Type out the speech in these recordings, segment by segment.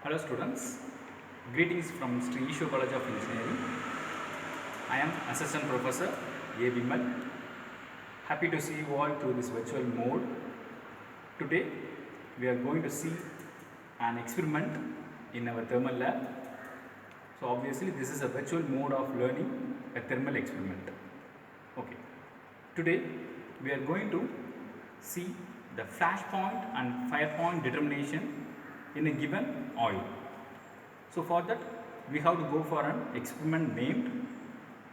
Hello students, greetings from Sri Ishu College of Engineering. I am Assistant Professor A. Vimal. Happy to see you all through this virtual mode. Today we are going to see an experiment in our thermal lab. So obviously this is a virtual mode of learning a thermal experiment. Okay. Today we are going to see the flash point and fire point determination in a given oil. So for that we have to go for an experiment named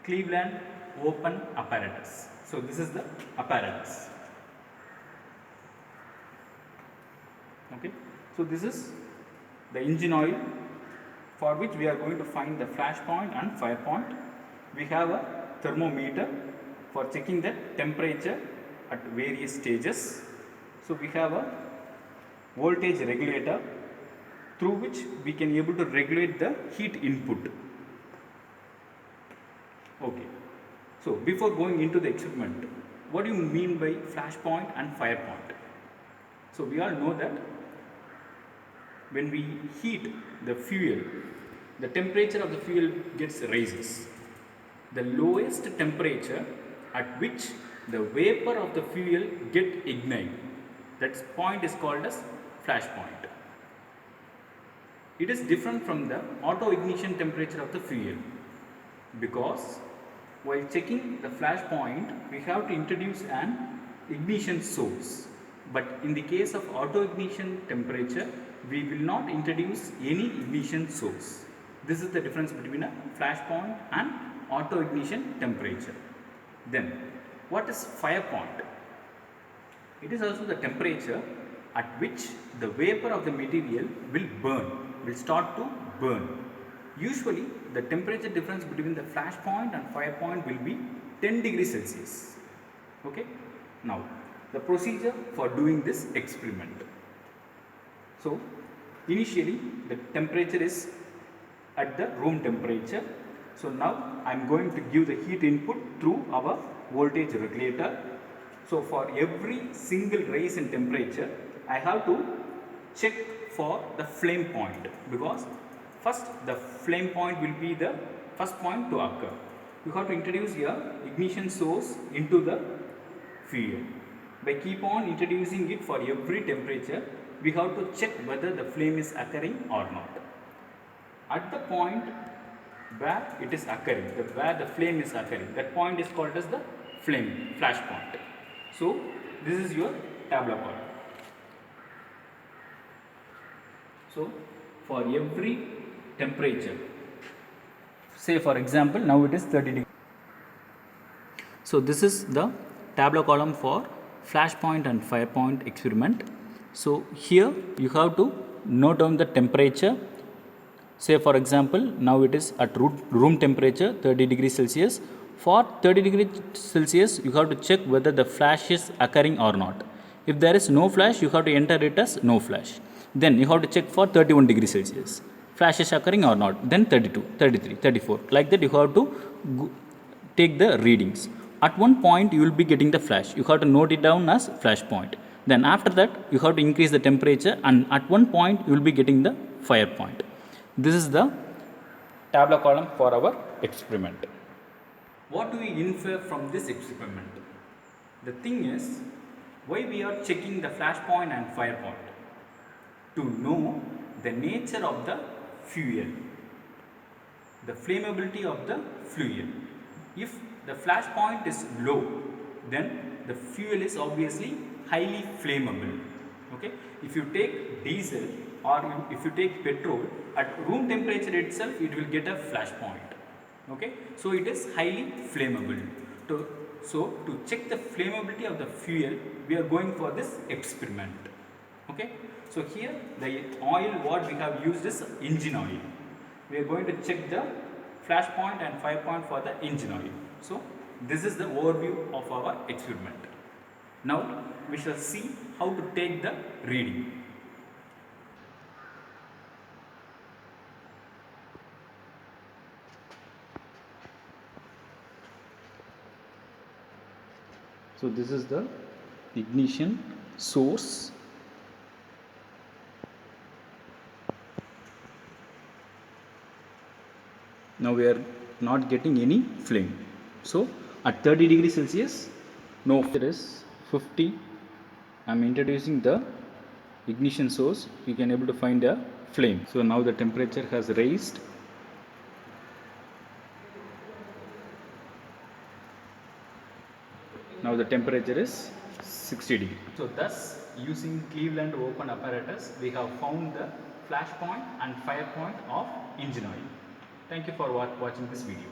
Cleveland Open Apparatus. So this is the apparatus. Okay. So this is the engine oil for which we are going to find the flash point and fire point. We have a thermometer for checking the temperature at various stages. So we have a voltage regulator through which we can able to regulate the heat input. Okay. So before going into the experiment, what do you mean by flash point and fire point? So we all know that when we heat the fuel, the temperature of the fuel gets raises. The lowest temperature at which the vapor of the fuel get ignited, that point is called as flash point. It is different from the auto ignition temperature of the fuel, because while checking the flash point we have to introduce an ignition source, but in the case of auto ignition temperature we will not introduce any ignition source. This is the difference between a flash point and auto ignition temperature. Then what is fire point? It is also the temperature at which the vapor of the material will start to burn. Usually the temperature difference between the flash point and fire point will be 10 degrees Celsius. Okay. Now the procedure for doing this experiment. So initially the temperature is at the room temperature. So now I am going to give the heat input through our voltage regulator. So for every single rise in temperature I have to check for the flame point, because first the flame point will be the first point to occur. You have to introduce your ignition source into the fuel. By keep on introducing it for every temperature, we have to check whether the flame is occurring or not. At the point where it is occurring, where the flame is occurring, that point is called as the flash point. So this is your tableau column. So for every temperature, say for example now it is 30 degrees. So this is the tableau column for flash point and fire point experiment. So here you have to note down the temperature. Say for example now it is at room temperature 30 degrees Celsius. For 30 degrees Celsius you have to check whether the flash is occurring or not. If there is no flash, you have to enter it as no flash. Then you have to check for 31 degrees Celsius. Flash is occurring or not. Then 32, 33, 34. Like that you have to take the readings. At one point you will be getting the flash. You have to note it down as flash point. Then after that you have to increase the temperature, and at one point you will be getting the fire point. This is the tableau column for our experiment. What do we infer from this experiment? The thing is, why we are checking the flash point and fire point? To know the nature of the fuel, the flammability of the fuel. If the flash point is low, then the fuel is obviously highly flammable. Okay. If you take diesel or if you take petrol, at room temperature itself it will get a flash point. Okay. So it is highly flammable. So to check the flammability of the fuel, we are going for this experiment. Okay. So here the oil what we have used is engine oil. We are going to check the flash point and fire point for the engine oil. So this is the overview of our experiment. Now we shall see how to take the reading. So this is the ignition source. Now we are not getting any flame. So at 30 degrees Celsius, no, it is 50. I'm introducing the ignition source. You can able to find a flame. So now the temperature has raised. Now the temperature is 60 degrees. So thus, using Cleveland open apparatus, we have found the flash point and fire point of engine oil. Thank you for watching this video.